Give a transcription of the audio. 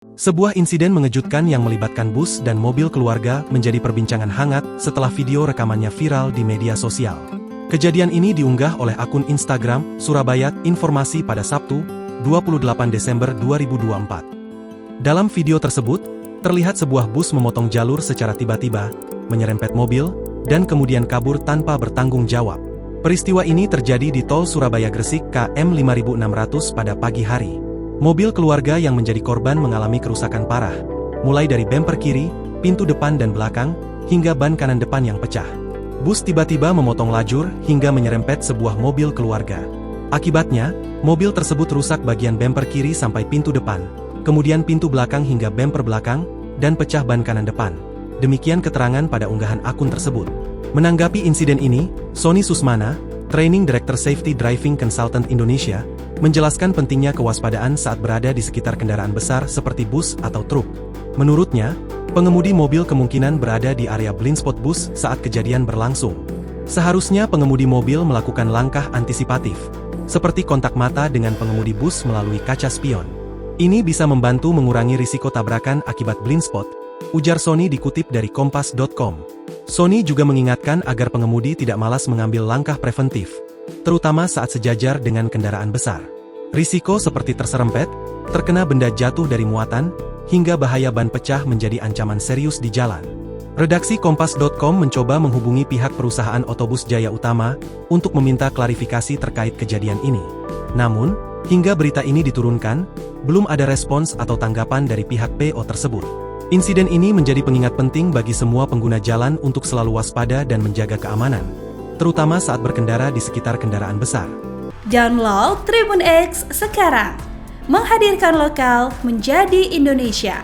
Sebuah insiden mengejutkan yang melibatkan bus dan mobil keluarga menjadi perbincangan hangat setelah video rekamannya viral di media sosial. Kejadian ini diunggah oleh akun Instagram Surabaya Informasi pada Sabtu, 28 Desember 2024. Dalam video tersebut, terlihat sebuah bus memotong jalur secara tiba-tiba, menyerempet mobil, dan kemudian kabur tanpa bertanggung jawab. Peristiwa ini terjadi di tol Surabaya-Gresik KM 5600 pada pagi hari. Mobil keluarga yang menjadi korban mengalami kerusakan parah, mulai dari bemper kiri, pintu depan dan belakang, hingga ban kanan depan yang pecah. Bus tiba-tiba memotong lajur hingga menyerempet sebuah mobil keluarga. Akibatnya, mobil tersebut rusak bagian bemper kiri sampai pintu depan, kemudian pintu belakang hingga bemper belakang, dan pecah ban kanan depan. Demikian keterangan pada unggahan akun tersebut. Menanggapi insiden ini, Sony Susmana, Training Director Safety Driving Consultant Indonesia, menjelaskan pentingnya kewaspadaan saat berada di sekitar kendaraan besar seperti bus atau truk. Menurutnya, pengemudi mobil kemungkinan berada di area blind spot bus saat kejadian berlangsung. Seharusnya pengemudi mobil melakukan langkah antisipatif, seperti kontak mata dengan pengemudi bus melalui kaca spion. Ini bisa membantu mengurangi risiko tabrakan akibat blind spot, ujar Sony dikutip dari kompas.com. Sony juga mengingatkan agar pengemudi tidak malas mengambil langkah preventif, terutama saat sejajar dengan kendaraan besar. Risiko seperti terserempet, terkena benda jatuh dari muatan, hingga bahaya ban pecah menjadi ancaman serius di jalan. Redaksi Kompas.com mencoba menghubungi pihak perusahaan otobus Jaya Utama untuk meminta klarifikasi terkait kejadian ini. Namun, hingga berita ini diturunkan, belum ada respons atau tanggapan dari pihak PO tersebut. Insiden ini menjadi pengingat penting bagi semua pengguna jalan untuk selalu waspada dan menjaga keamanan, terutama saat berkendara di sekitar kendaraan besar. Download Tribun X sekarang, menghadirkan lokal menjadi Indonesia.